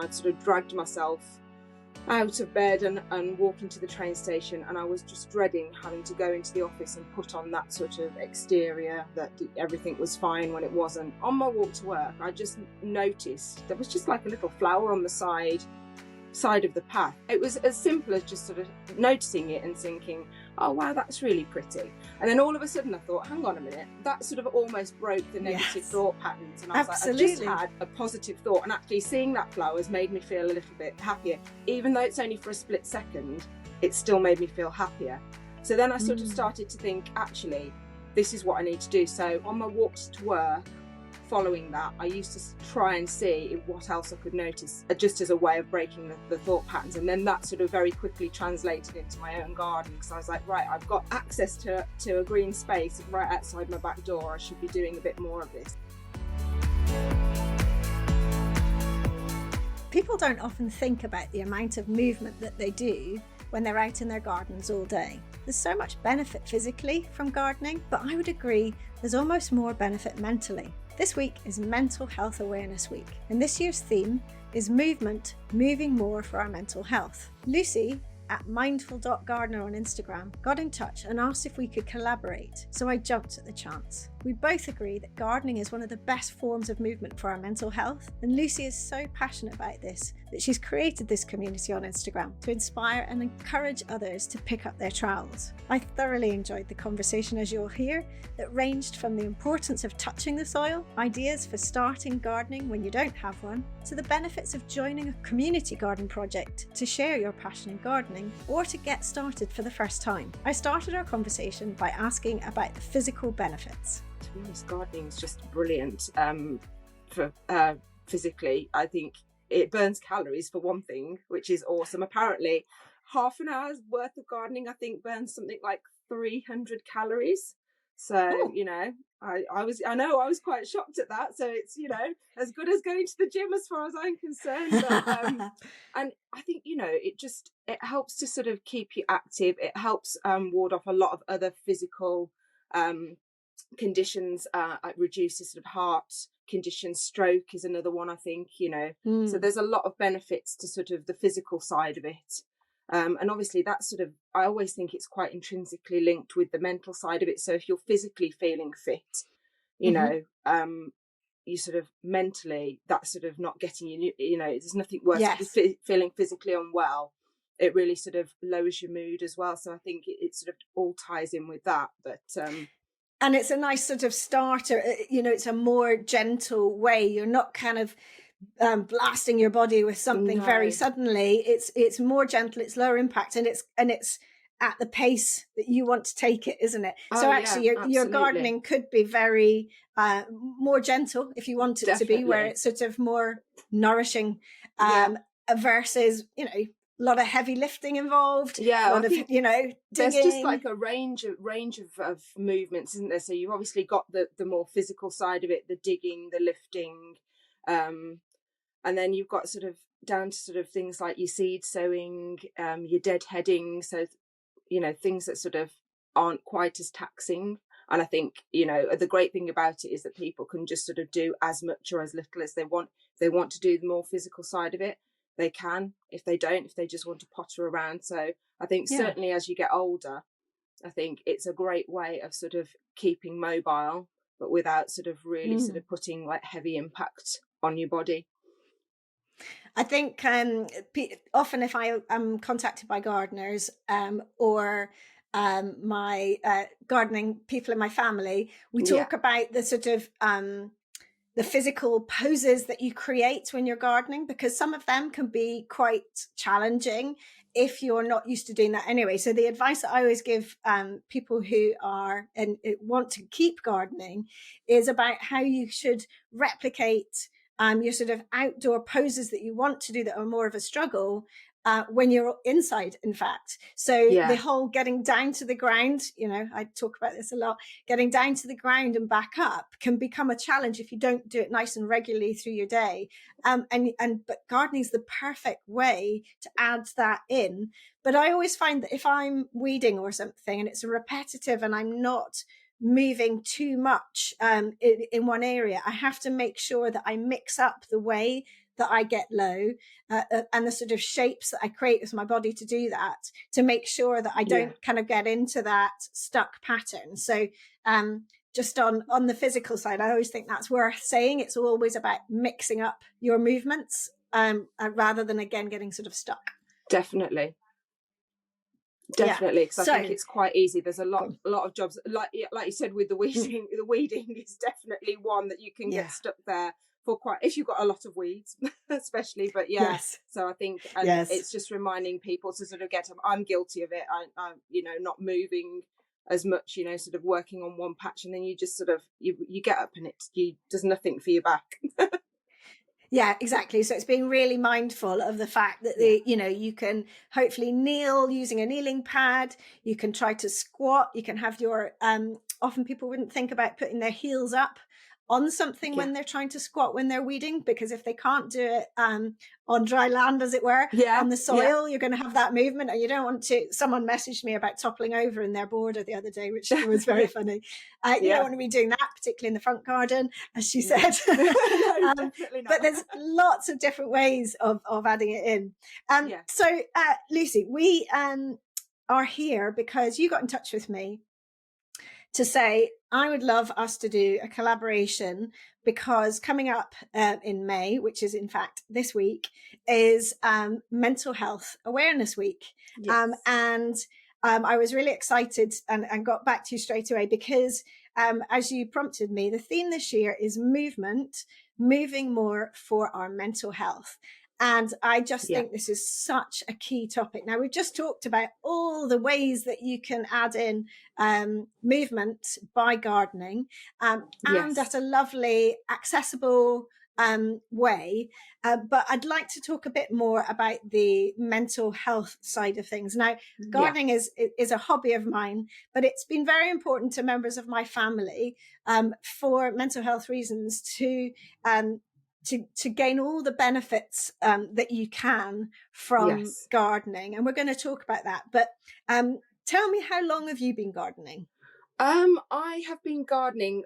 I'd sort of dragged myself out of bed and walk into the train station, and I was just dreading having to go into the office and put on that sort of exterior that everything was fine when it wasn't. On my walk to work, I just noticed there was just like a little flower on the side of the path. It was as simple as just sort of noticing it and thinking, oh wow, that's really pretty. And then all of a sudden I thought, hang on a minute, that sort of almost broke the negative thought patterns. And I was like, I just had a positive thought, and actually seeing that flower has made me feel a little bit happier. Even though it's only for a split second, it still made me feel happier. So then I sort of started to think, actually, this is what I need to do. So on my walks to work, following that, I used to try and see what else I could notice, just as a way of breaking the thought patterns. And then that sort of very quickly translated into my own garden, because I was like, right, I've got access to a green space right outside my back door. I should be doing a bit more of this. People don't often think about the amount of movement that they do when they're out in their gardens all day. There's so much benefit physically from gardening, but I would agree there's almost more benefit mentally. This week is Mental Health Awareness Week, and this year's theme is movement, moving more for our mental health. Lucy at mindful.gardener on Instagram got in touch and asked if we could collaborate, so I jumped at the chance. We both agree that gardening is one of the best forms of movement for our mental health, and Lucy is so passionate about this that she's created this community on Instagram to inspire and encourage others to pick up their trowels. I thoroughly enjoyed the conversation, as you'll hear, that ranged from the importance of touching the soil, ideas for starting gardening when you don't have one, to the benefits of joining a community garden project to share your passion in gardening or to get started for the first time. I started our conversation by asking about the physical benefits. To be honest, gardening is just brilliant for physically. I think it burns calories for one thing, which is awesome. Apparently, half an hour's worth of gardening, I think, burns something like 300 calories. So, you know, I was quite shocked at that. So it's, you know, as good as going to the gym as far as I'm concerned. But, and I think, you know, it helps to sort of keep you active. It helps ward off a lot of other physical conditions. It reduces sort of heart conditions. Stroke is another one, I think, you know. So there's a lot of benefits to sort of the physical side of it. And obviously that's sort of, I always think it's quite intrinsically linked with the mental side of it. So if you're physically feeling fit, you know, you sort of mentally, that's sort of not getting you know, there's nothing worse than feeling physically unwell. It really sort of lowers your mood as well. So I think it sort of all ties in with that. But and it's a nice sort of starter, you know, it's a more gentle way. You're not kind of blasting your body with something very suddenly. It's more gentle, it's lower impact, and it's at the pace that you want to take it, isn't it? So actually your gardening could be very more gentle if you want it to be, where it's sort of more nourishing versus, you know, a lot of heavy lifting involved. A lot of, you know, digging. There's just like a range of movements, isn't there? So you've obviously got the more physical side of it, the digging, the lifting, and then you've got sort of down to sort of things like your seed sowing, your deadheading. So, you know, things that sort of aren't quite as taxing. And I think, you know, the great thing about it is that people can just sort of do as much or as little as they want. If they want to do the more physical side of it, they can. If they don't, if they just want to potter around. So I think certainly as you get older, I think it's a great way of sort of keeping mobile, but without sort of really sort of putting like heavy impact on your body. I think often if I am contacted by gardeners or my gardening people in my family, we talk about the sort of the physical poses that you create when you're gardening, because some of them can be quite challenging if you're not used to doing that anyway. So the advice that I always give people who are and want to keep gardening is about how you should replicate your sort of outdoor poses that you want to do that are more of a struggle when you're inside, in fact. So the whole getting down to the ground, you know, I talk about this a lot, getting down to the ground and back up can become a challenge if you don't do it nice and regularly through your day. But gardening is the perfect way to add that in. But I always find that if I'm weeding or something and it's repetitive and I'm not moving too much in one area, I have to make sure that I mix up the way that I get low, and the sort of shapes that I create with my body to do that, to make sure that I don't kind of get into that stuck pattern. So just on the physical side, I always think that's worth saying. It's always about mixing up your movements rather than, again, getting sort of stuck. Definitely, because I think it's quite easy. There's a lot of jobs, like you said, with the weeding. The weeding is definitely one that you can get stuck there for quite, if you've got a lot of weeds, especially. But so I think, and it's just reminding people to sort of get up. I'm guilty of it. I not moving as much, sort of working on one patch, and then you just sort of you get up and it does nothing for your back. Yeah, exactly. So it's being really mindful of the fact that you can hopefully kneel using a kneeling pad. You can try to squat. You can have your often people wouldn't think about putting their heels up on something when they're trying to squat, when they're weeding, because if they can't do it on dry land, as it were, on the soil, you're going to have that movement, and you don't want to. Someone messaged me about toppling over in their border the other day, which was very funny. You don't want to be doing that, particularly in the front garden, as she said. No, definitely not. But there's lots of different ways of adding it in. So Lucy, we are here because you got in touch with me to say, I would love us to do a collaboration, because coming up in May, which is in fact this week, is Mental Health Awareness Week. And I was really excited and got back to you straight away because, as you prompted me, the theme this year is moving more for our mental health. And I just think this is such a key topic. Now, we've just talked about all the ways that you can add in movement by gardening, and at a lovely, accessible way. But I'd like to talk a bit more about the mental health side of things. Now, gardening is a hobby of mine, but it's been very important to members of my family for mental health reasons to gain all the benefits that you can from gardening. And we're going to talk about that. But tell me, how long have you been gardening? I have been gardening,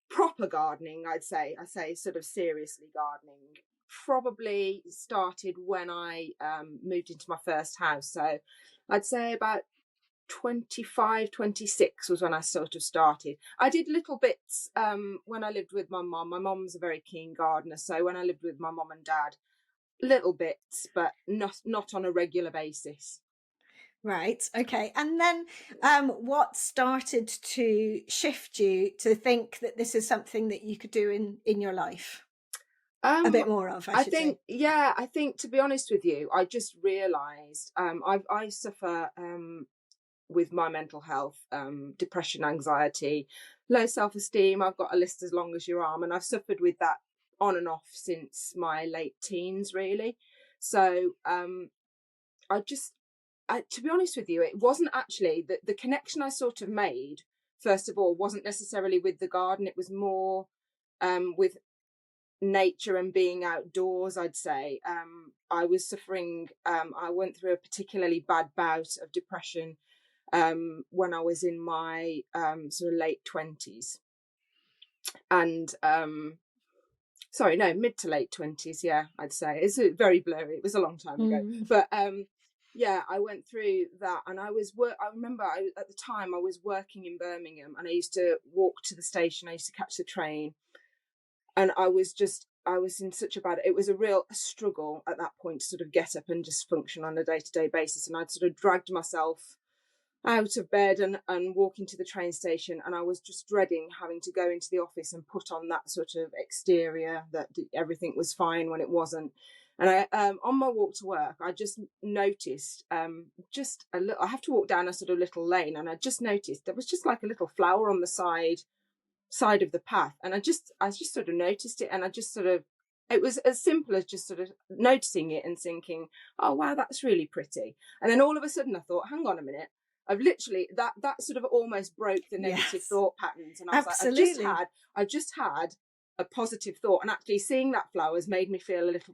proper gardening, I'd say. I say sort of seriously gardening. Probably started when I moved into my first house. So I'd say about 25, 26 was when I sort of started. I did little bits when I lived with my mum. My mum's a very keen gardener, so when I lived with my mum and dad, little bits, but not on a regular basis. Right. Okay. And then what started to shift you to think that this is something that you could do in your life? A bit more of, I should think, say. I think, to be honest with you, I just realised I suffer with my mental health, depression, anxiety, low self-esteem. I've got a list as long as your arm, and I've suffered with that on and off since my late teens, really. So to be honest with you, it wasn't actually the connection I sort of made, first of all, wasn't necessarily with the garden. It was more with nature and being outdoors, I'd say. I was suffering, I went through a particularly bad bout of depression when I was in my sort of late 20s. And mid to late 20s, I'd say. It's very blurry. It was a long time ago. But I went through that, and I remember at the time I was working in Birmingham, and I used to walk to the station. I used to catch the train, and I was in such a bad, it was a real struggle at that point to sort of get up and just function on a day-to-day basis. And I'd sort of dragged myself out of bed and walk into the train station, and I was just dreading having to go into the office and put on that sort of exterior that everything was fine when it wasn't. And I on my walk to work, I just noticed just a little, I have to walk down a sort of little lane, and I just noticed there was just like a little flower on the side of the path, and I just sort of noticed it, and I just sort of, it was as simple as just sort of noticing it and thinking, oh wow, that's really pretty. And then all of a sudden I thought, hang on a minute, I've literally, that sort of almost broke the negative thought patterns. And I was Absolutely. like, I've just had a positive thought, and actually seeing that flower has made me feel a little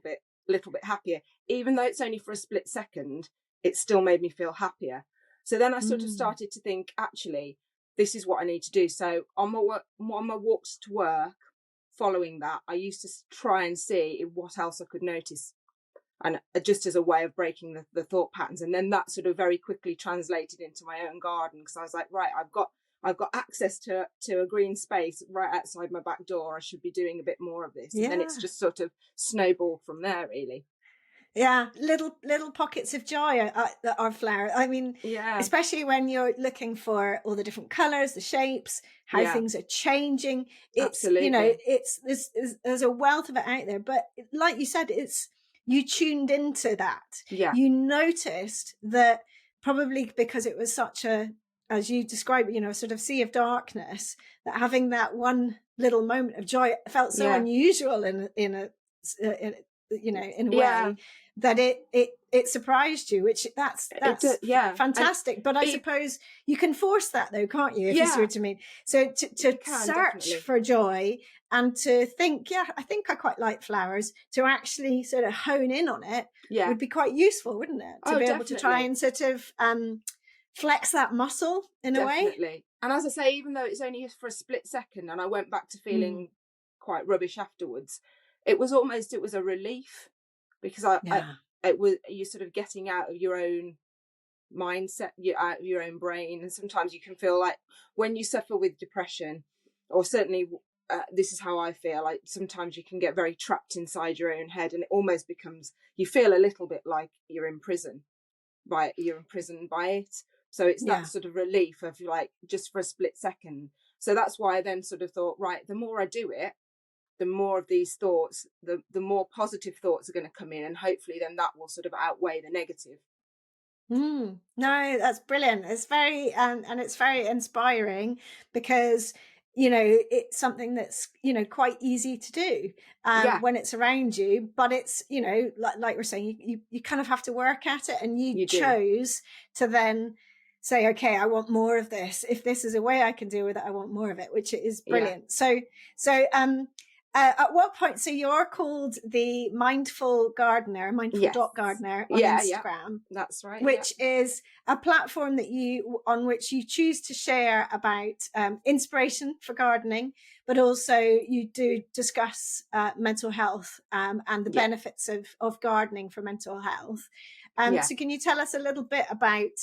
bit happier. Even though it's only for a split second, it still made me feel happier. So then I sort of started to think, actually, this is what I need to do. So on my walks to work, following that, I used to try and see what else I could notice, and just as a way of breaking the thought patterns. And then that sort of very quickly translated into my own garden, because I was like, right, I've got access to a green space right outside my back door. I should be doing a bit more of this. And then it's just sort of snowballed from there, really. Yeah, little pockets of joy are flower. I mean, especially when you're looking for all the different colors, the shapes, how things are changing. It's Absolutely. There's a wealth of it out there. But like you said, you tuned into that. Yeah. You noticed that, probably because it was such a, as you described, sort of sea of darkness, that having that one little moment of joy felt so unusual in a way that it surprised you, which that's fantastic. But I suppose you can force that, though, can't you, if you see what I mean? So to search definitely for joy and to think, I think I quite like flowers, to actually sort of hone in on it would be quite useful, wouldn't it? To be able to try and sort of flex that muscle in a way. And as I say, even though it's only for a split second, and I went back to feeling quite rubbish afterwards, it was a relief, because you're sort of getting out of your own mindset, you're out of your own brain. And sometimes you can feel like, when you suffer with depression, or certainly this is how I feel, like sometimes you can get very trapped inside your own head, and it almost becomes, you feel a little bit like you're imprisoned by it. So it's that sort of relief of, like, just for a split second. So that's why I then sort of thought, right, the more I do it, the more of these thoughts, the more positive thoughts are going to come in, and hopefully then that will sort of outweigh the negative. No, that's brilliant. It's very and it's very inspiring, because it's something that's quite easy to do when it's around you, but it's like we're saying, you kind of have to work at it, and you chose to then say, okay, I want more of this. If this is a way I can deal with it, I want more of it, which is brilliant. So at what point, so you're called the Mindful Gardener, Mindful Gardener on Instagram. That's right. Which is a platform on which you choose to share about inspiration for gardening, but also you do discuss mental health and the benefits of gardening for mental health. So can you tell us a little bit about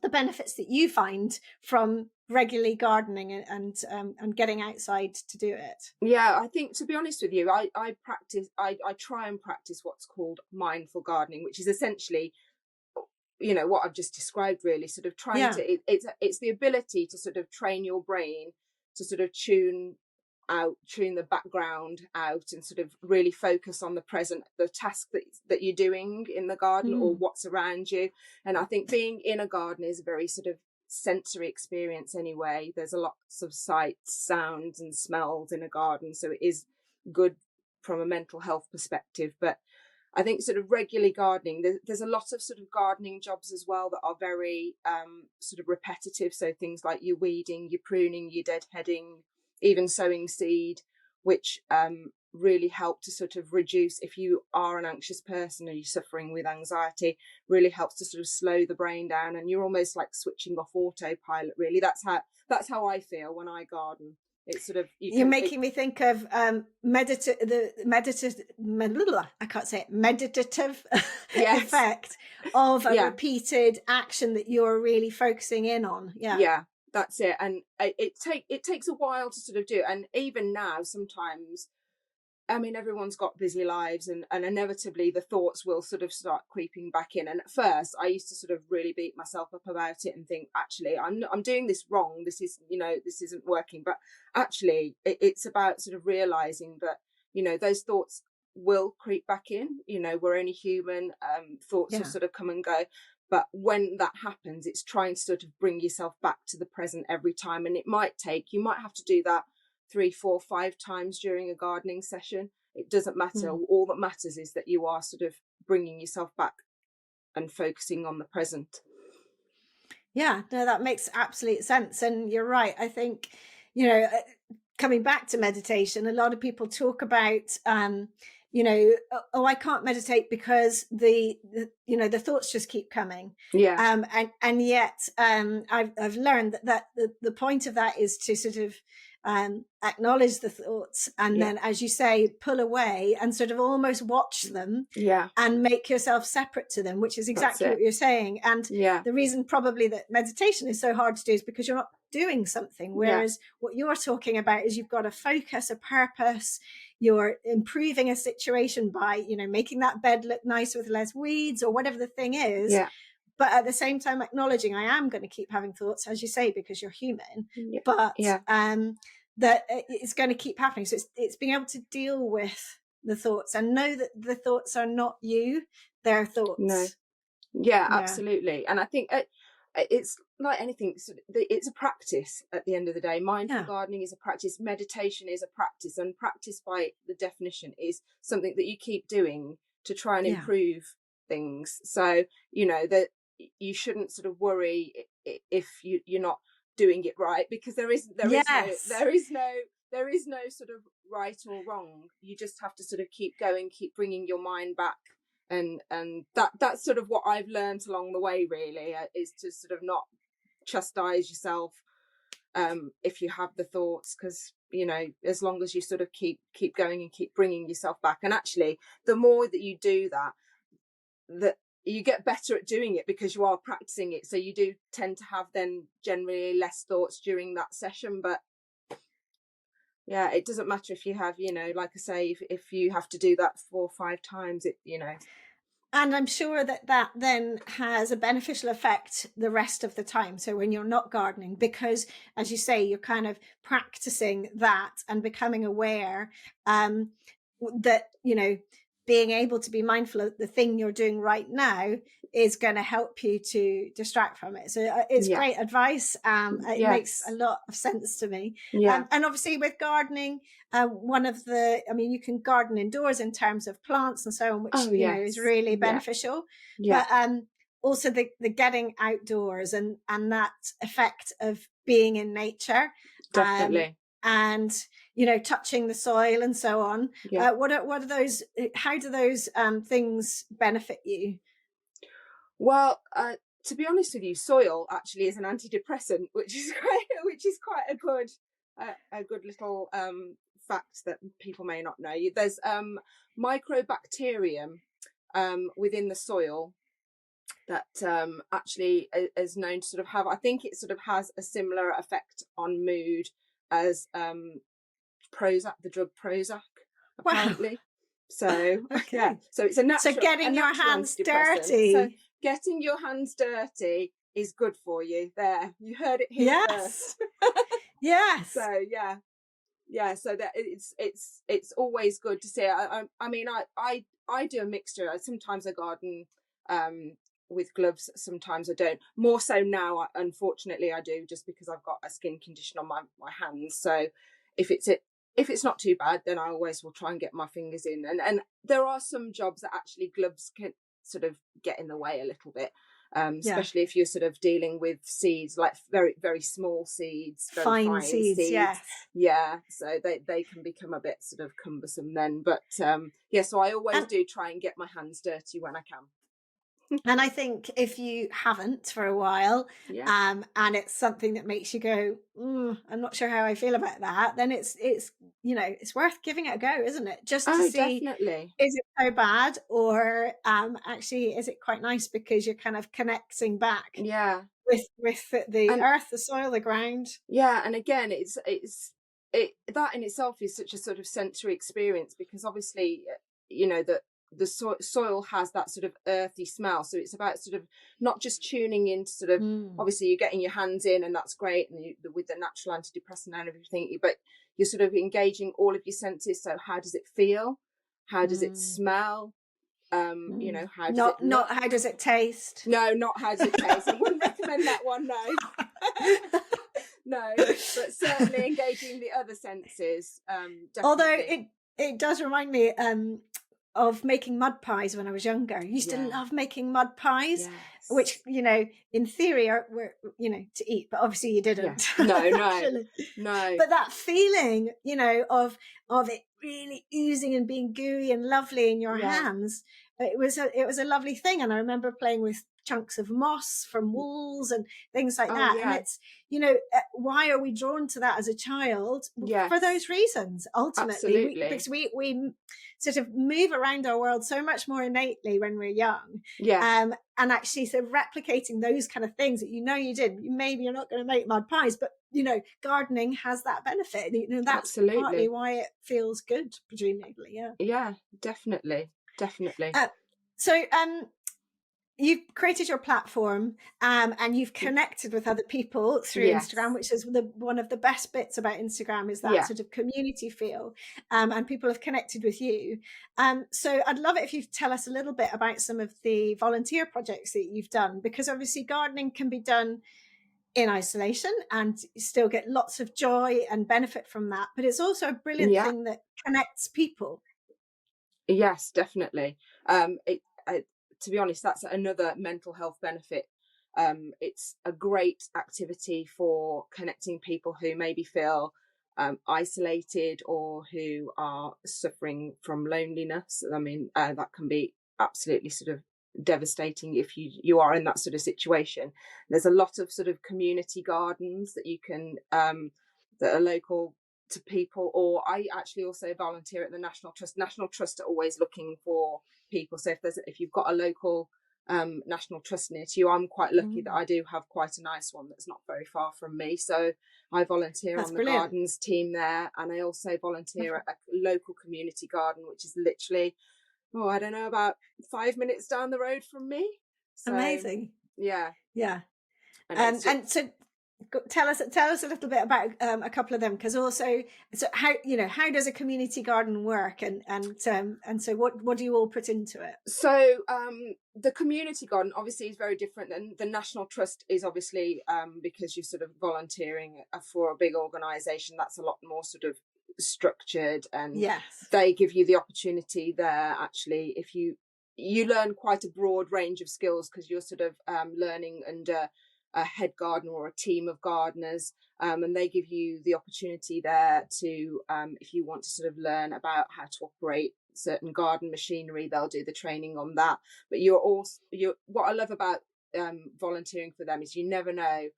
the benefits that you find from regularly gardening and getting outside to do it? I think, to be honest with you, I try and practice what's called mindful gardening, which is essentially what I've just described, really, sort of trying to it's the ability to sort of train your brain to sort of tune the background out, and sort of really focus on the present, the task that you're doing in the garden or what's around you. And I think being in a garden is a very sort of sensory experience anyway. There's a lots of sights, sounds and smells in a garden, so it is good from a mental health perspective. But I think sort of regularly gardening, there's a lot of sort of gardening jobs as well that are very sort of repetitive. So things like your weeding, your pruning, your deadheading, even sowing seed, which really help to sort of reduce, if you are an anxious person or you're suffering with anxiety, really helps to sort of slow the brain down, and you're almost like switching off autopilot, really. That's how I feel when I garden. It's sort of you're making me think of meditative effect of a repeated action that you're really focusing in on. That's it. And it takes a while to sort of do it. And even now, sometimes, I mean, everyone's got busy lives, and inevitably the thoughts will sort of start creeping back in. And at first I used to sort of really beat myself up about it and think, actually, I'm doing this wrong. This is, this isn't working. But actually it's about sort of realizing that, those thoughts will creep back in. We're only human. Thoughts will sort of come and go. But when that happens, it's trying to sort of bring yourself back to the present every time. And you might have to do that 3, 4, 5 times during a gardening session. It doesn't matter. All that matters is that you are sort of bringing yourself back and focusing on the present. No, that makes absolute sense. And you're right. I think, coming back to meditation, a lot of people talk about I can't meditate because the thoughts just keep coming. And yet I've learned that the point of that is to sort of acknowledge the thoughts, and then, as you say, pull away and sort of almost watch them and make yourself separate to them, which is exactly what you're saying. And the reason probably that meditation is so hard to do is because you're not doing something, whereas what you're talking about is you've got a focus, a purpose, you're improving a situation by, you know, making that bed look nice with less weeds or whatever the thing is. But at the same time acknowledging I am going to keep having thoughts, as you say, because you're human, but that it's going to keep happening. So it's being able to deal with the thoughts and know that the thoughts are not you, they're thoughts. Absolutely. And I think it's like anything, it's a practice at the end of the day. Mindful gardening is a practice, meditation is a practice, and practice by the definition is something that you keep doing to try and improve things. So, you know, that you shouldn't sort of worry if you're not doing it right, because there is no sort of right or wrong. You just have to sort of keep going, keep bringing your mind back, and that's sort of what I've learned along the way, really, is to sort of not chastise yourself if you have the thoughts, because, you know, as long as you sort of keep going and keep bringing yourself back, and actually the more that you do that you get better at doing it because you are practicing it. So you do tend to have then generally less thoughts during that session. But yeah, it doesn't matter if you have, you know, like I say, if you have to do that 4 or 5 times, it, you know. And I'm sure that then has a beneficial effect the rest of the time. So when you're not gardening, because as you say, you're kind of practicing that and becoming aware that, you know, being able to be mindful of the thing you're doing right now is going to help you to distract from it. So it's great advice. It makes a lot of sense to me. And obviously with gardening, one of the, I mean, you can garden indoors in terms of plants and so on, which, you know, is really beneficial. But also the getting outdoors and that effect of being in nature. Definitely. And, you know, touching the soil and so on. What are those, how do those things benefit you? Well, to be honest with you, soil actually is an antidepressant, which is quite a good little fact that people may not know. There's microbacterium within the soil that actually is known to sort of have, I think it sort of has a similar effect on mood as Prozac, the drug Prozac, apparently. Wow. So so it's a natural. So getting your hands dirty. So getting your hands dirty is good for you. There, you heard it here first. Yes. So so that it's always good to see. I mean, I do a mixture. Sometimes I garden with gloves, sometimes I don't. More so now, unfortunately, I do, just because I've got a skin condition on my hands. So if it's not too bad, then I always will try and get my fingers in. And there are some jobs that actually gloves can sort of get in the way a little bit, especially if you're sort of dealing with seeds, like very, very small seeds, very fine seeds. So they can become a bit sort of cumbersome then. But so I always do try and get my hands dirty when I can. And I think if you haven't for a while, and it's something that makes you go, I'm not sure how I feel about that, then it's you know, it's worth giving it a go, isn't it? Just to see, definitely, is it so bad, or actually is it quite nice, because you're kind of connecting back with the earth, the soil, the ground. And again, it's that in itself is such a sort of sensory experience, because obviously, you know, that the soil has that sort of earthy smell. So it's about sort of not just tuning into sort of, obviously you're getting your hands in, and that's great, and with the natural antidepressant and everything, but you're sort of engaging all of your senses. So how does it feel? How does it smell? You know, how does it look? Not how does it taste? No, not how does it taste. I wouldn't recommend that one, no. No, but certainly engaging the other senses. Definitely. Although it does remind me of making mud pies when I was younger. I used to love making mud pies, which, you know, in theory were, you know, to eat, but obviously you didn't. No. But that feeling, you know, of it really oozing and being gooey and lovely in your hands, it was a lovely thing. And I remember playing with chunks of moss from walls and things like that. And it's, why are we drawn to that as a child? Yes. For those reasons, ultimately. Absolutely. Because we sort of move around our world so much more innately when we're young. Yeah. And actually sort of replicating those kind of things that you did. Maybe you're not going to make mud pies, but gardening has that benefit. That's Absolutely. partly why it feels good, presumably. Yeah, definitely. So you've created your platform, and you've connected with other people through Instagram, which is one of the best bits about Instagram, is that sort of community feel, and people have connected with you. So I'd love it if you tell us a little bit about some of the volunteer projects that you've done, because obviously gardening can be done in isolation and still get lots of joy and benefit from that, but it's also a brilliant thing that connects people. Yes, definitely. To be honest, that's another mental health benefit. It's a great activity for connecting people who maybe feel isolated or who are suffering from loneliness. I mean, that can be absolutely sort of devastating if you are in that sort of situation. There's a lot of sort of community gardens that you can that are local to people, or I actually also volunteer at the National Trust. National Trust are always looking for people, so if you've got a local National Trust near to you, I'm quite lucky that I do have quite a nice one that's not very far from me, so I volunteer on the gardens team there, and I also volunteer at a local community garden, which is literally I don't know, about 5 minutes down the road from me. So, amazing. And so tell us a little bit about a couple of them, because also, so how does a community garden work, and so what do you all put into it? So the community garden obviously is very different, and the National Trust is obviously because you're sort of volunteering for a big organisation, that's a lot more sort of structured, and they give you the opportunity there. Actually, if you learn quite a broad range of skills, because you're sort of learning under a head gardener or a team of gardeners, and they give you the opportunity there to if you want to sort of learn about how to operate certain garden machinery, they'll do the training on that. But what I love about volunteering for them is you never know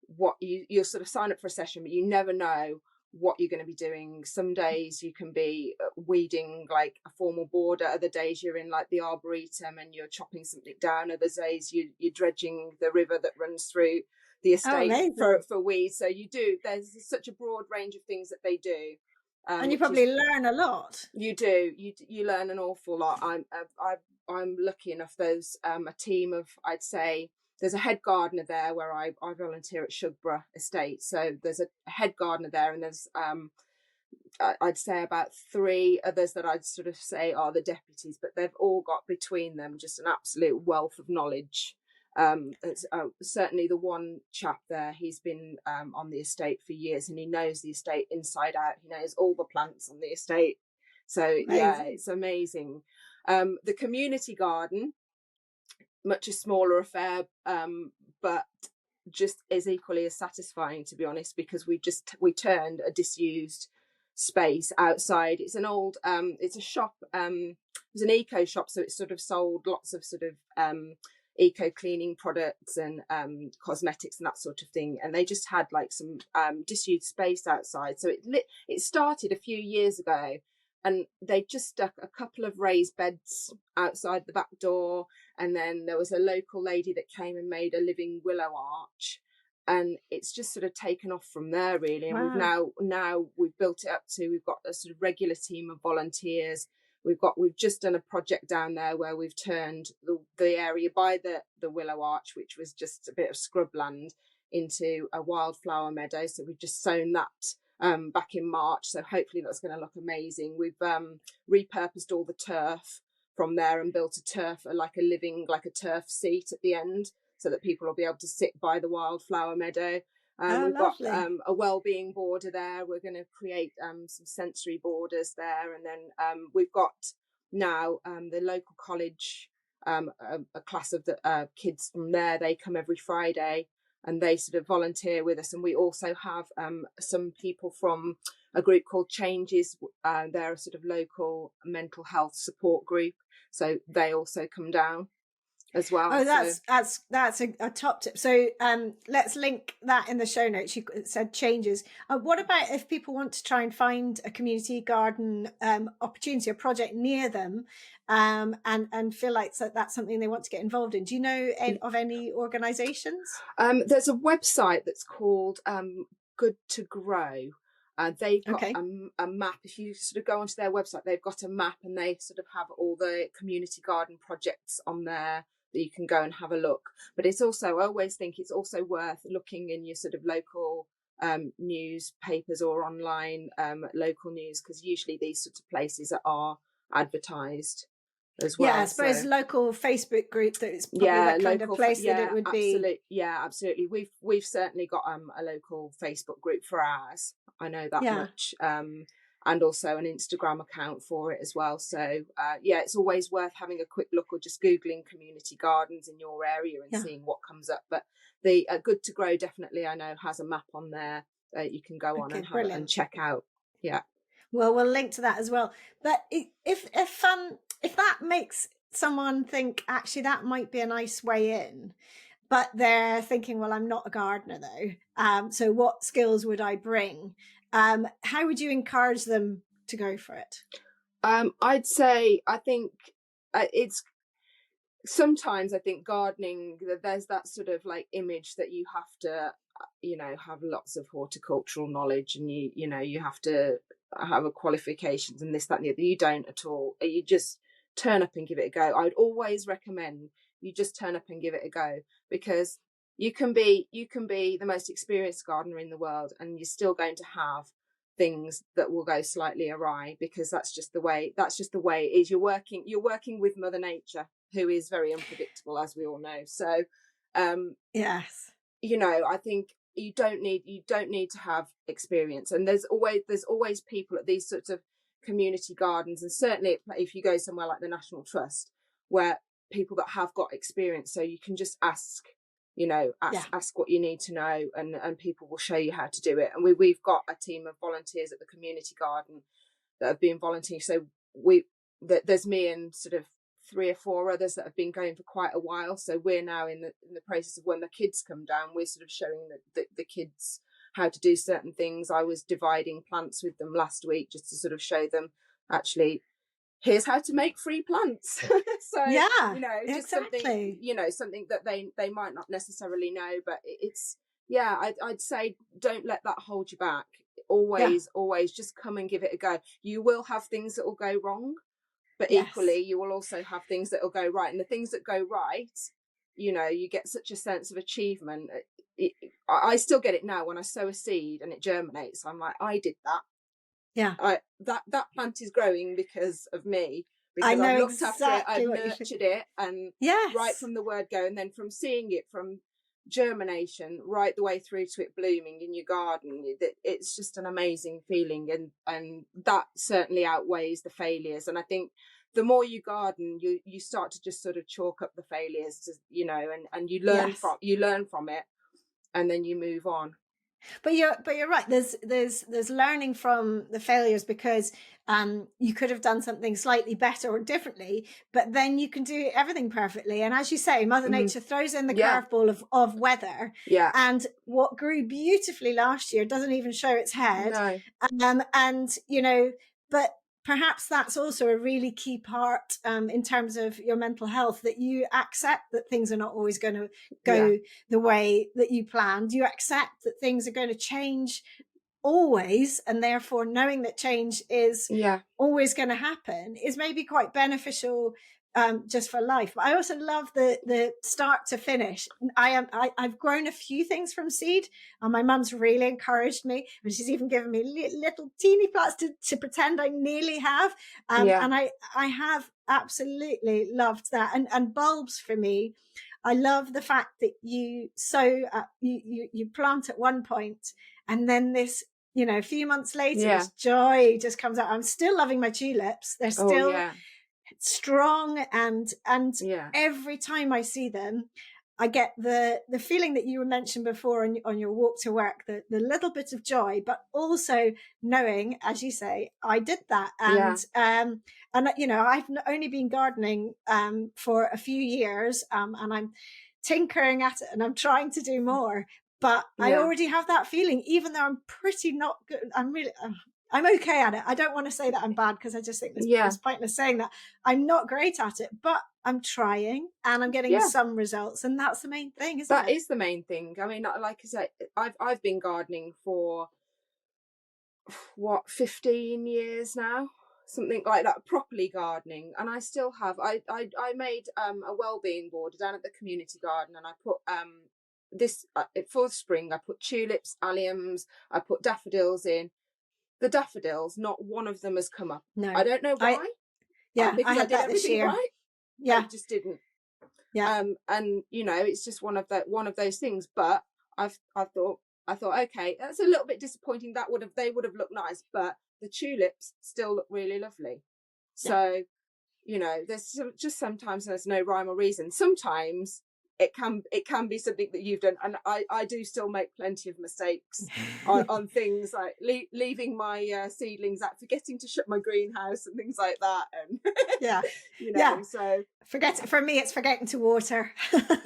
what you'll sort of sign up for a session, but you never know what you're going to be doing. Some days you can be weeding like a formal border, other days you're in like the arboretum and you're chopping something down, other days you're dredging the river that runs through the estate for weeds. So there's such a broad range of things that they do, and you probably learn a lot. You do. You learn an awful lot. I'm lucky enough. There's a team of, I'd say, there's a head gardener there where I volunteer at Shugborough Estate. So there's a head gardener there, and there's I'd say about 3 others that I'd sort of say are the deputies, but they've all got between them just an absolute wealth of knowledge. Certainly the one chap there, he's been on the estate for years, and he knows the estate inside out. He knows all the plants on the estate. So it's amazing. The community garden, much a smaller affair, but just is equally as satisfying, to be honest, because we turned a disused space outside. It's an old it's a shop, it's an eco shop, so it's sort of sold lots of sort of eco cleaning products and cosmetics and that sort of thing, and they just had like some disused space outside. So it started a few years ago, and they just stuck a couple of raised beds outside the back door, and then there was a local lady that came and made a living willow arch, and it's just sort of taken off from there, really. And we've built it up to, we've got a sort of regular team of volunteers. We've just done a project down there where we've turned the area by the willow arch, which was just a bit of scrubland, into a wildflower meadow. So we've just sown that back in March. So hopefully that's going to look amazing. We've repurposed all the turf from there and built a turf seat at the end, so that people will be able to sit by the wildflower meadow. We've lovely. got a well-being border there. We're going to create some sensory borders there, and then we've got now the local college, a class of the kids from there. They come every Friday and they sort of volunteer with us, and we also have some people from a group called Changes. They're a sort of local mental health support group, so they also come down as well. Oh, that's a top tip. So let's link that in the show notes. You said Changes. What about if people want to try and find a community garden opportunity, a project near them, and feel like that's something they want to get involved in? Do you know of any organisations? There's a website that's called Good to Grow. They've got a map. If you sort of go onto their website, they've got a map, and they sort of have all the community garden projects on there that you can go and have a look. But it's also, I always think it's also worth looking in your sort of local newspapers or online local news, because usually these sorts of places are advertised as well. Yeah, I suppose local Facebook group, that is probably that kind of place that it would be. Yeah, absolutely. We've certainly got a local Facebook group for ours. I know that much. And also an Instagram account for it as well. So it's always worth having a quick look, or just Googling community gardens in your area and seeing what comes up. But the Good to Grow definitely, I know, has a map on there that you can go on and check out. Yeah. Well, we'll link to that as well. But if that makes someone think, actually, that might be a nice way in, but they're thinking, well, I'm not a gardener though. So what skills would I bring? How would you encourage them to go for it? I'd say, I think it's sometimes, I think gardening, there's that sort of like image that you have to, have lots of horticultural knowledge, and you have to have a qualifications and this, that, and the other. You don't at all. You just turn up and give it a go. I'd always recommend you just turn up and give it a go, because you can be the most experienced gardener in the world, and you're still going to have things that will go slightly awry, because that's just the way it is. You're working with Mother Nature, who is very unpredictable, as we all know. So yes, I think you don't need to have experience, and there's always people at these sorts of community gardens, and certainly if you go somewhere like the National Trust, where people that have got experience, so you can just ask what you need to know, and people will show you how to do it. And we've got a team of volunteers at the community garden that have been volunteering. So there's me and sort of 3 or 4 others that have been going for quite a while. So we're now in the process of, when the kids come down, we're sort of showing the kids how to do certain things. I was dividing plants with them last week, just to sort of show them, actually, here's how to make free plants. So just exactly. something that they might not necessarily know, but it's I'd say don't let that hold you back. Always just come and give it a go. You will have things that will go wrong, but equally you will also have things that will go right. And the things that go right, you get such a sense of achievement. I still get it now when I sow a seed and it germinates. I'm like, I did that. Yeah. That plant is growing because of me, because I know I've looked exactly after it, I've nurtured it, and right from the word go, and then from seeing it from germination right the way through to it blooming in your garden, it's just an amazing feeling, and that certainly outweighs the failures. And I think the more you garden, you start to just sort of chalk up the failures, and you learn from it, and then you move on. But you're right. There's learning from the failures, because you could have done something slightly better or differently, but then you can do everything perfectly. And as you say, Mother Nature throws in the curveball of weather. Yeah. And what grew beautifully last year doesn't even show its head. No. And but perhaps that's also a really key part in terms of your mental health, that you accept that things are not always going to go the way that you planned. You accept that things are going to change always, and therefore knowing that change is always going to happen is maybe quite beneficial just for life. But I also love the start to finish. I've grown a few things from seed, and my mum's really encouraged me, and she's even given me little teeny plants to pretend I nearly have. And I have absolutely loved that. And bulbs for me, I love the fact that you sow, you plant at one point, and then this, a few months later, this joy just comes out. I'm still loving my tulips. They're still strong, and every time I see them, I get the feeling that you mentioned before on your walk to work, the little bit of joy, but also knowing, as you say, I did that. And you know, I've only been gardening for a few years, and I'm tinkering at it, and I'm trying to do more. But I already have that feeling, even though I'm pretty not good. I'm okay at it. I don't want to say that I'm bad, because I just think it's pointless saying that. I'm not great at it, but I'm trying and I'm getting some results, and that's the main thing, isn't it? That is the main thing. I mean, like I said, I've been gardening for 15 years now, something like that, properly gardening, and I still have. I made a well-being board down at the community garden, and I put this for spring. I put tulips, alliums, I put daffodils in. The daffodils, not one of them has come up. No, I don't know why. Because I did everything right. I just didn't. And you know, it's just one of those things. But I thought, okay, that's a little bit disappointing. They would have looked nice, but the tulips still look really lovely. So, you know, there's just sometimes there's no rhyme or reason. Sometimes it can be something that you've done, and I do still make plenty of mistakes on things like leaving my seedlings out, forgetting to shut my greenhouse and things like that, and you know, so for me it's forgetting to water.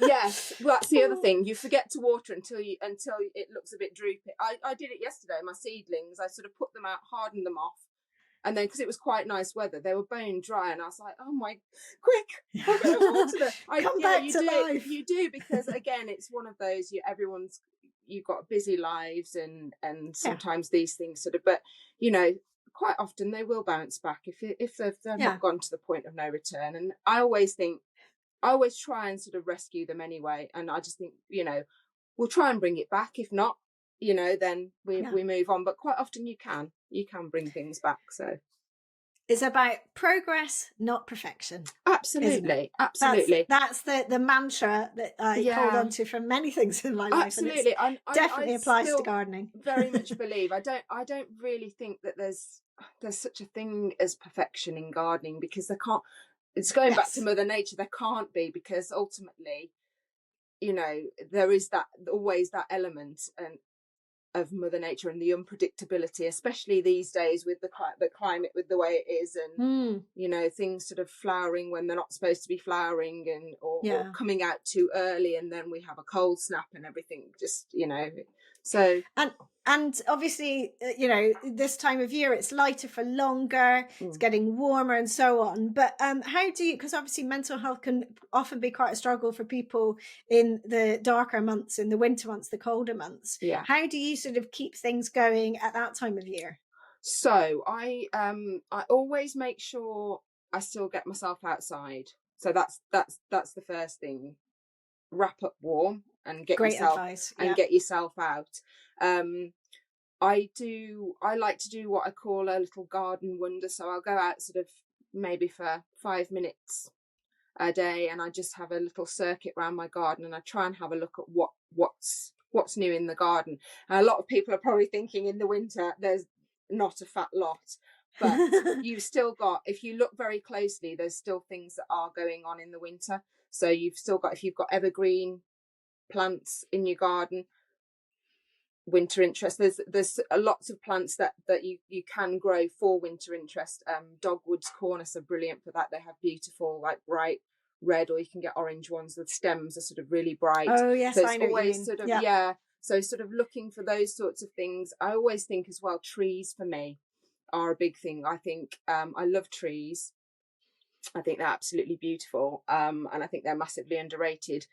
Yes, well, that's the other thing, you forget to water until it looks a bit droopy. I did it yesterday. My seedlings, I sort of put them out, hardened them off, and then because it was quite nice weather, they were bone dry, and I was like, "Oh my, quick! I'm going to water them." Come back to life. You do, because again, it's one of those. You've got busy lives, and sometimes these things sort of. But you know, quite often they will bounce back if they've not gone to the point of no return. And I always try and sort of rescue them anyway. And I just think, you know, we'll try and bring it back. If not, you know, then we move on. But quite often you can bring things back. So it's about progress, not perfection. Absolutely. That's the mantra that I hold on to from many things in my life. Absolutely. And definitely applies to gardening. Very much believe. I don't really think that there's such a thing as perfection in gardening, because there can't. It's going back to Mother Nature. There can't be, because ultimately, you know, there is always that element of Mother Nature and the unpredictability, especially these days with the climate, with the way it is, and you know, things sort of flowering when they're not supposed to be flowering, and or coming out too early, and then we have a cold snap and everything. Just, you know, so and obviously, you know, this time of year it's lighter for longer, it's getting warmer and so on. But how do you, because obviously mental health can often be quite a struggle for people in the darker months, in the winter months, the colder months. How do you sort of keep things going at that time of year? So I always make sure I still get myself outside. So that's the first thing. Wrap up warm and get yourself out. I like to do what I call a little garden wander. So I'll go out sort of maybe for 5 minutes a day, and I just have a little circuit around my garden, and I try and have a look at what's new in the garden. And a lot of people are probably thinking in the winter there's not a fat lot, but you've still got, if you look very closely, there's still things that are going on in the winter. So you've still got, if you've got evergreen plants in your garden, winter interest, there's lots of plants that you can grow for winter interest. Dogwood's cornice are brilliant for that. They have beautiful, like, bright red, or you can get orange ones. The stems are sort of really bright. Oh yes, so I know always what you mean. Sort of so sort of looking for those sorts of things. I always think as well, trees for me are a big thing. I think I love trees. I think they're absolutely beautiful, and I think they're massively underrated.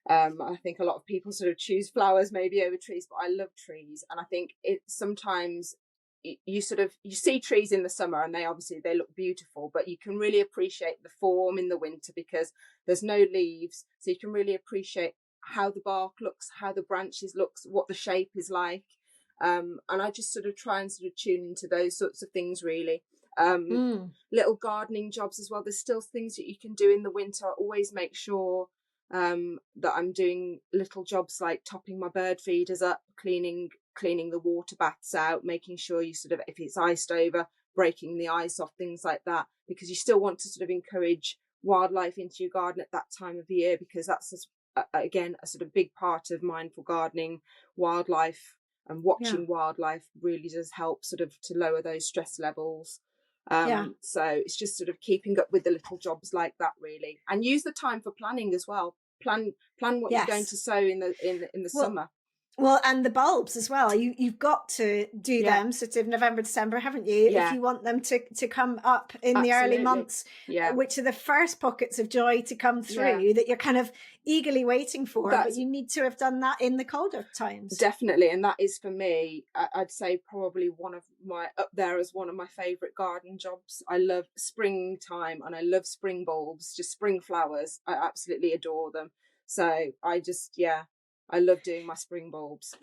I think a lot of people sort of choose flowers maybe over trees, but I love trees. And I think sometimes you see trees in the summer, and they look beautiful, but you can really appreciate the form in the winter because there's no leaves. So you can really appreciate how the bark looks, how the branches looks, what the shape is like. And I just sort of try and sort of tune into those sorts of things, really. Little gardening jobs as well. There's still things that you can do in the winter. I always make sure that I'm doing little jobs like topping my bird feeders up, cleaning the water baths out, making sure you sort of, if it's iced over, breaking the ice off, things like that, because you still want to sort of encourage wildlife into your garden at that time of the year, because that's again, a sort of big part of mindful gardening. Wildlife and watching wildlife really does help sort of to lower those stress levels. So it's just sort of keeping up with the little jobs like that, really, and use the time for planning as well. Plan what you're going to sow in the summer. Well, and the bulbs as well. You've got to do them sort of November, December, haven't you? If you want them to come up in the early months, which are the first pockets of joy to come through that you're kind of eagerly waiting for. But you need to have done that in the colder times. Definitely, and that is for me, I'd say probably up there as one of my favourite garden jobs. I love springtime and I love spring bulbs, just spring flowers. I absolutely adore them. So I love doing my spring bulbs.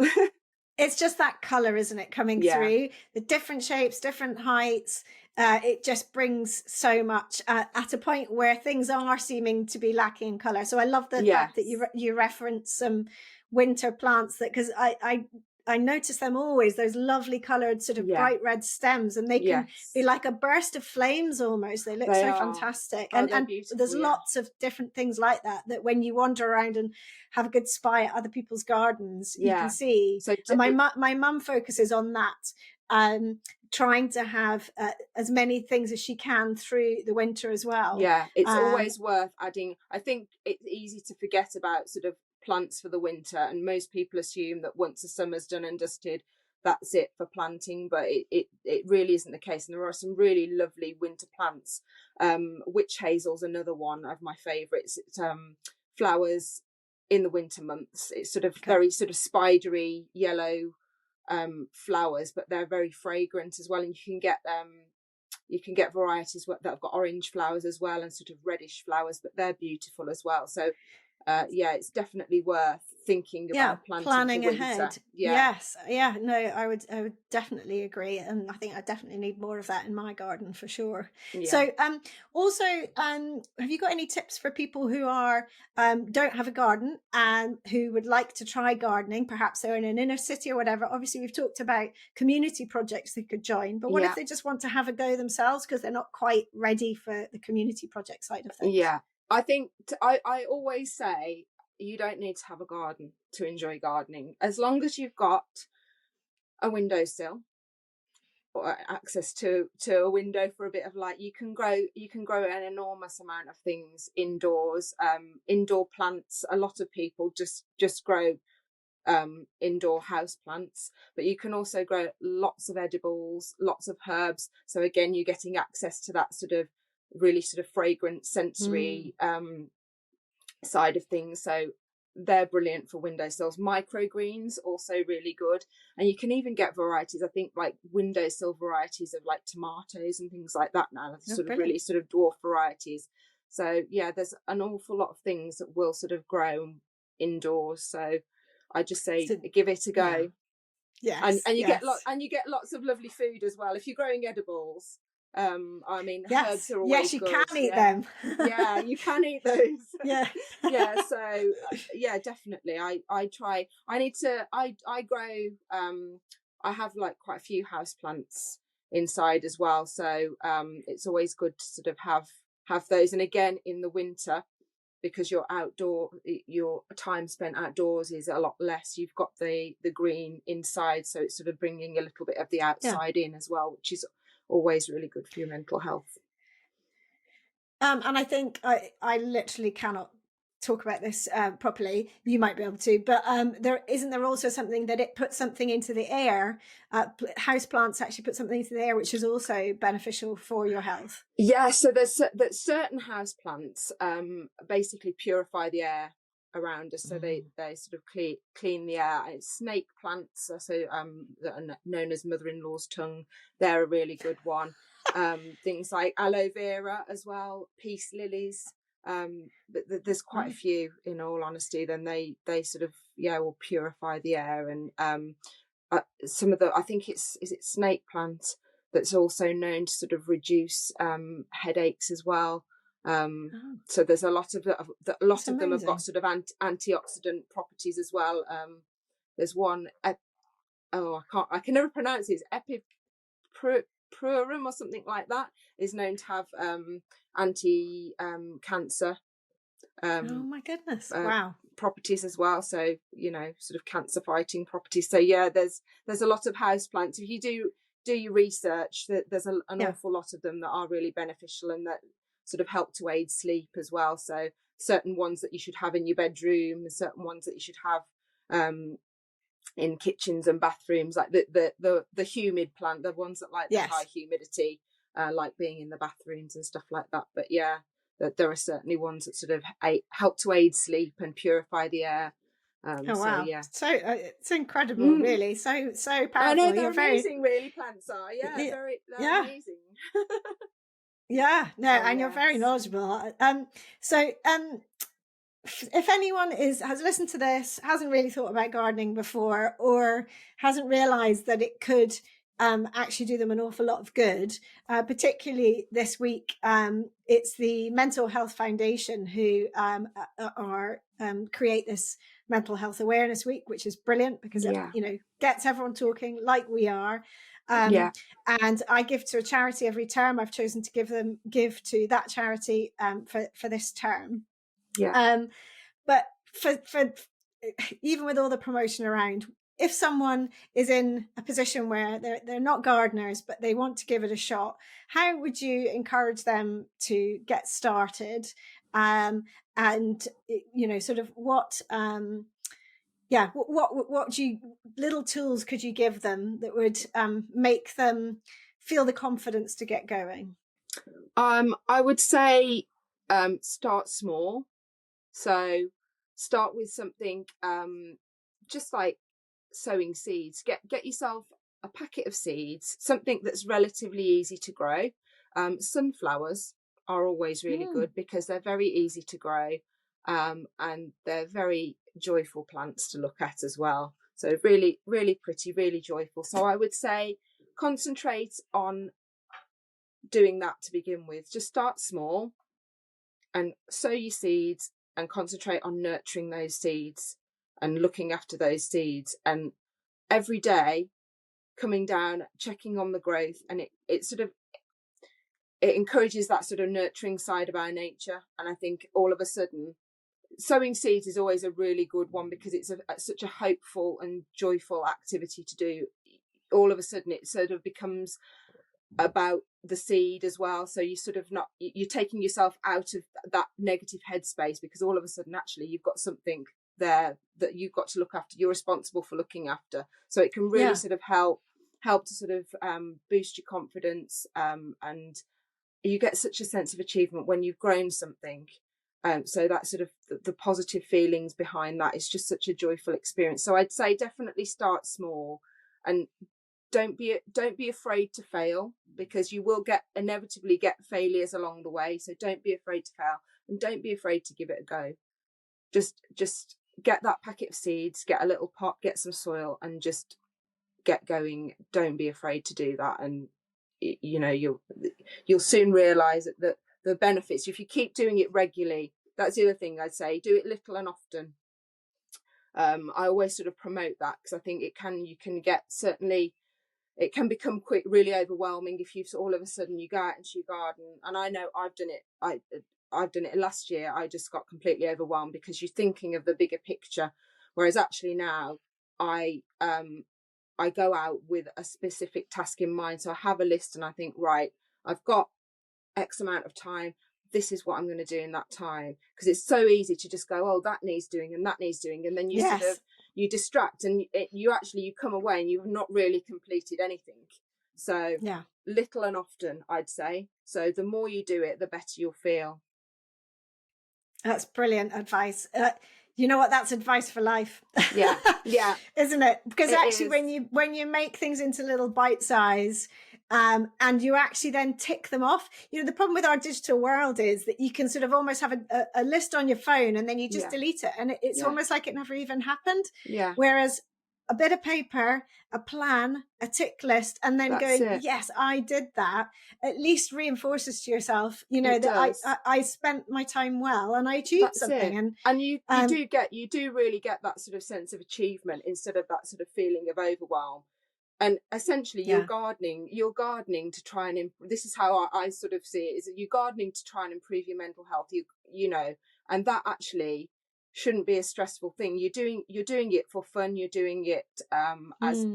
It's just that colour, isn't it, coming through? The different shapes, different heights. It just brings so much at a point where things are seeming to be lacking in colour. So I love the fact that you reference some winter plants, that because I notice them always, those lovely coloured sort of bright red stems, and they can be like a burst of flames almost. They look so fantastic. And there's lots of different things like that when you wander around and have a good spy at other people's gardens, you can see. So and my mum focuses on that, trying to have as many things as she can through the winter as well. Yeah, it's always worth adding. I think it's easy to forget about sort of plants for the winter, and most people assume that once the summer's done and dusted, that's it for planting, but it really isn't the case. And there are some really lovely winter plants. Witch hazel's another one of my favourites. It flowers in the winter months. It's sort of very sort of spidery yellow flowers, but they're very fragrant as well, and you can get varieties that have got orange flowers as well and sort of reddish flowers, but they're beautiful as well. So it's definitely worth thinking about planning ahead. No, I would definitely agree, and I think I definitely need more of that in my garden for sure. So also have you got any tips for people who are don't have a garden and who would like to try gardening? Perhaps they're in an inner city or whatever. Obviously we've talked about community projects they could join, but what if they just want to have a go themselves because they're not quite ready for the community project side of things? I think I always say you don't need to have a garden to enjoy gardening. As long as you've got a windowsill or access to a window for a bit of light, you can grow an enormous amount of things indoors. Indoor plants, a lot of people just grow indoor house plants, but you can also grow lots of edibles, lots of herbs. So again, you're getting access to that sort of really sort of fragrant sensory side of things. So they're brilliant for windowsills. Microgreens also really good, and you can even get varieties, I think, like windowsill varieties of like tomatoes and things like that now, sort of really sort of dwarf varieties. So there's an awful lot of things that will sort of grow indoors. So I just say give it a go. And you get lots of lovely food as well if you're growing edibles. I mean, herbs are always you good. can eat them. You can eat those. So definitely I try. I grow I have like quite a few house plants inside as well, so it's always good to sort of have those. And again, in the winter, because your time spent outdoors is a lot less, you've got the green inside, so it's sort of bringing a little bit of the outside in as well, which is always really good for your mental health. And I think I literally cannot talk about this properly. You might be able to, but there also something that it puts something into the air. House plants actually put something into the air, which is also beneficial for your health. So there's certain house plants basically purify the air around us, so they sort of clean the air. It's snake plants, so that are known as mother-in-law's tongue. They're a really good one. Things like aloe vera as well, peace lilies. But there's quite a few, in all honesty. Then they sort of will purify the air. And some of the, I think is it snake plant that's also known to sort of reduce headaches as well. So there's a lot of them have got sort of antioxidant properties as well. There's one I can never pronounce it. It's Epipurum or something like that, is known to have anti cancer Oh my goodness! Wow. properties as well. So, sort of cancer fighting properties. So yeah, there's a lot of house plants. If you do your research, there's an awful lot of them that are really beneficial and that sort of help to aid sleep as well. So certain ones that you should have in your bedroom, and certain ones that you should have in kitchens and bathrooms, like the humid plant, the ones that like the high humidity, like being in the bathrooms and stuff like that. But yeah, that there are certainly ones that sort of help to aid sleep and purify the air. Oh wow! So, yeah, So it's incredible, really. So powerful. I know, they're You're amazing, really. Plants are, they're amazing. Yeah, no, and you're very knowledgeable. So if anyone has listened to this, hasn't really thought about gardening before, or hasn't realized that it could actually do them an awful lot of good, particularly this week, it's the Mental Health Foundation who create this Mental Health Awareness Week, which is brilliant because it gets everyone talking like we are. And I give to a charity every term. I've chosen to give to that charity for this term. But for even with all the promotion around, if someone is in a position where they're not gardeners but they want to give it a shot, how would you encourage them to get started? And sort of what little tools could you give them that would make them feel the confidence to get going? I would say start small. So start with something just like sowing seeds. Get yourself a packet of seeds, something that's relatively easy to grow. Sunflowers are always really good because they're very easy to grow, and they're very joyful plants to look at as well. So really, really pretty, really joyful. So I would say concentrate on doing that to begin with. Just start small and sow your seeds and concentrate on nurturing those seeds and looking after those seeds, and every day coming down, checking on the growth, and it sort of it encourages that sort of nurturing side of our nature. And I think all of a sudden sowing seeds is always a really good one because it's such a hopeful and joyful activity to do. All of a sudden it sort of becomes about the seed as well, so you sort of you're taking yourself out of that negative headspace, because all of a sudden actually you've got something there that you've got to look after, you're responsible for looking after. So it can really sort of help to sort of boost your confidence, and you get such a sense of achievement when you've grown something. So that sort of the positive feelings behind that is just such a joyful experience. So I'd say definitely start small, and don't be afraid to fail, because you will inevitably get failures along the way. So don't be afraid to fail, and don't be afraid to give it a go. Just get that packet of seeds, get a little pot, get some soil, and just get going. Don't be afraid to do that, and you'll soon realize that the benefits, if you keep doing it regularly. That's the other thing I'd say, do it little and often. I always sort of promote that, because I think it can become really overwhelming if you all of a sudden you go out into your garden. And I know I've done it. I've done it last year. I just got completely overwhelmed because you're thinking of the bigger picture, whereas actually now I go out with a specific task in mind. So I have a list and I think, right, I've got X amount of time. This is what I'm going to do in that time, because it's so easy to just go, oh, that needs doing and that needs doing, and then you sort of you distract, and you come away and you've not really completed anything. So little and often, I'd say. So the more you do it, the better you'll feel. That's brilliant advice. You know what? That's advice for life. Yeah, isn't it? Because actually, when you make things into little bite size, and you actually then tick them off. The problem with our digital world is that you can sort of almost have a list on your phone and then you just delete it, and it's almost like it never even happened. Yeah. Whereas a bit of paper, a plan, a tick list, and then yes, I did that, at least reinforces to yourself, that I spent my time well and I achieved something. And you do really get that sort of sense of achievement instead of that sort of feeling of overwhelm. And essentially you're gardening to try and this is how I sort of see it, is that you're gardening to try and improve your mental health, and that actually shouldn't be a stressful thing. You're doing it for fun. You're doing it as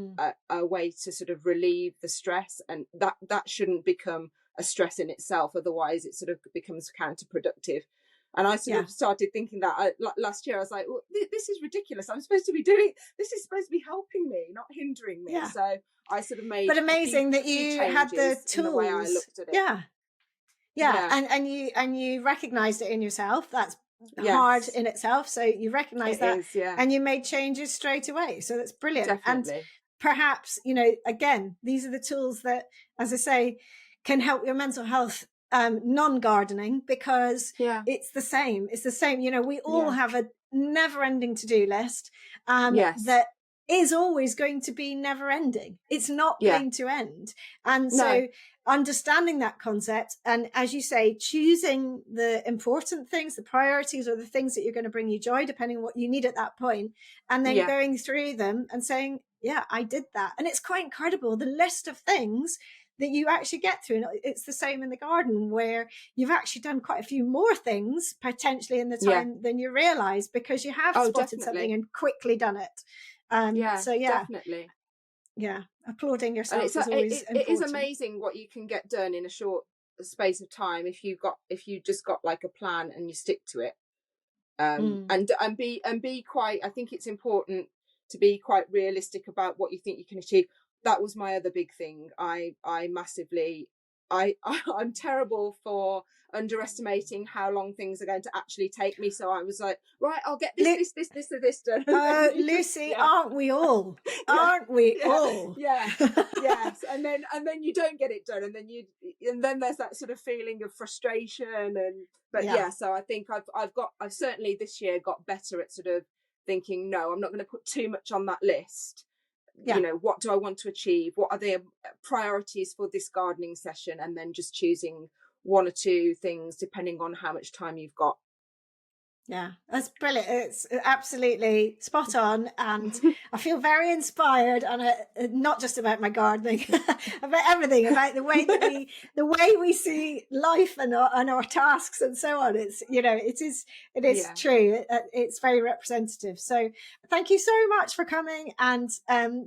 a way to sort of relieve the stress, and that shouldn't become a stress in itself. Otherwise, it sort of becomes counterproductive. And I sort of started thinking that last year. I was like, well, this is ridiculous. This is supposed to be helping me, not hindering me. Yeah. So I sort of made. But amazing that you had the tools. In the way I looked at it. Yeah. And you recognized it in yourself. That's hard in itself. So you recognize that, and you made changes straight away. So that's brilliant. Definitely. And perhaps, again, these are the tools that, as I say, can help your mental health non-gardening, because it's the same. We all have a never-ending to-do list that is always going to be never-ending. It's not going to end. And so understanding that concept, and as you say, choosing the important things, the priorities, or the things that you're going to bring you joy, depending on what you need at that point, and then going through them and saying, I did that. And it's quite incredible, the list of things that you actually get through. And it's the same in the garden, where you've actually done quite a few more things potentially in the time than you realize, because you have spotted something and quickly done it. Definitely. Applauding yourself is always important. It is amazing what you can get done in a short space of time if you just got like a plan and you stick to it. And be quite, I think it's important to be quite realistic about what you think you can achieve. That was my other big thing. I'm terrible for underestimating how long things are going to actually take me. So I was like, right, I'll get this done. Lucy, aren't we all? Aren't we all? Yes. And then you don't get it done, and then there's that sort of feeling of frustration. So I think I've certainly this year got better at sort of thinking, no, I'm not going to put too much on that list. What do I want to achieve? What are the priorities for this gardening session? And then just choosing one or two things depending on how much time you've got. Yeah, that's brilliant. It's absolutely spot on, and I feel very inspired. And not just about my gardening, about everything, about the way that we see life and our tasks and so on. It's it is true. It's very representative. So thank you so much for coming and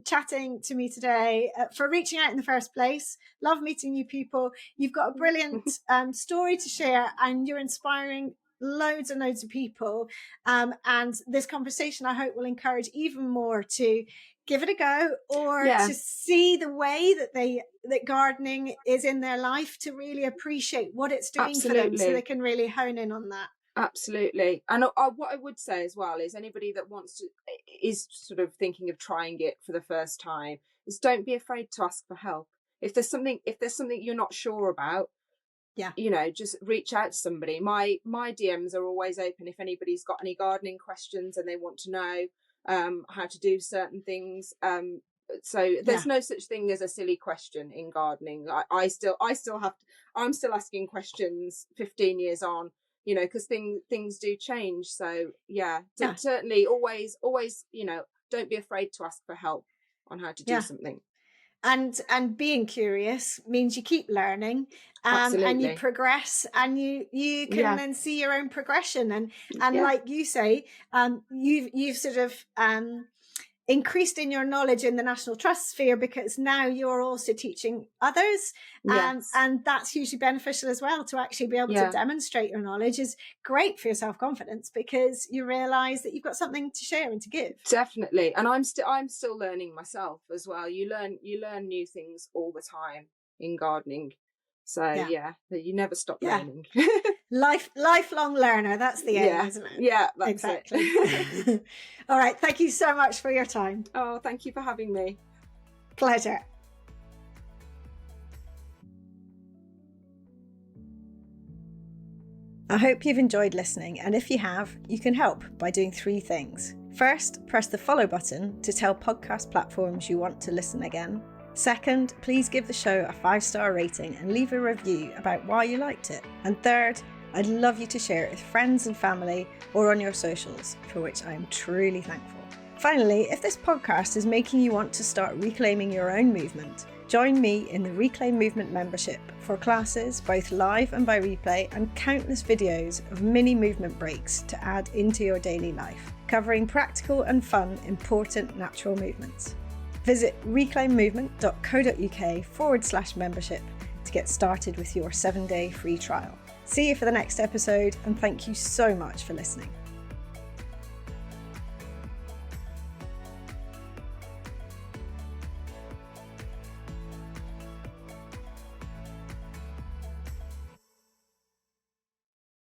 chatting to me today, for reaching out in the first place. Love meeting you people. You've got a brilliant story to share, and you're inspiring loads and loads of people, and this conversation I hope will encourage even more to give it a go, or to see the way that gardening is in their life, to really appreciate what it's doing for them, so they can really hone in on that. Absolutely. And what I would say as well is, anybody that is sort of thinking of trying it for the first time, is don't be afraid to ask for help. If there's something you're not sure about, just reach out to somebody. My DMs are always open if anybody's got any gardening questions and they want to know how to do certain things. So there's no such thing as a silly question in gardening. I'm still asking questions 15 years on, because things do change. So certainly always, don't be afraid to ask for help on how to do something. And being curious means you keep learning, and you progress, and you can then see your own progression, and like you say, you've sort of increased in your knowledge in the National Trust sphere, because now you're also teaching others, and that's hugely beneficial as well. To actually be able to demonstrate your knowledge is great for your self-confidence, because you realize that you've got something to share and to give. Definitely. And I'm still learning myself as well. You learn new things all the time in gardening, so you never stop learning. Lifelong learner, that's the aim, isn't it? That's exactly. It. All right, thank you so much for your time. Oh, thank you for having me. Pleasure. I hope you've enjoyed listening, and if you have, you can help by doing 3 things. First, press the follow button to tell podcast platforms you want to listen again. Second, please give the show a 5-star rating and leave a review about why you liked it. And third, I'd love you to share it with friends and family, or on your socials, for which I am truly thankful. Finally, if this podcast is making you want to start reclaiming your own movement, Join me in the Reclaim Movement membership for classes, both live and by replay, and countless videos of mini movement breaks to add into your daily life, covering practical and fun, important natural movements. Visit reclaimmovement.co.uk/membership to get started with your 7-day free trial. See you for the next episode, and thank you so much for listening.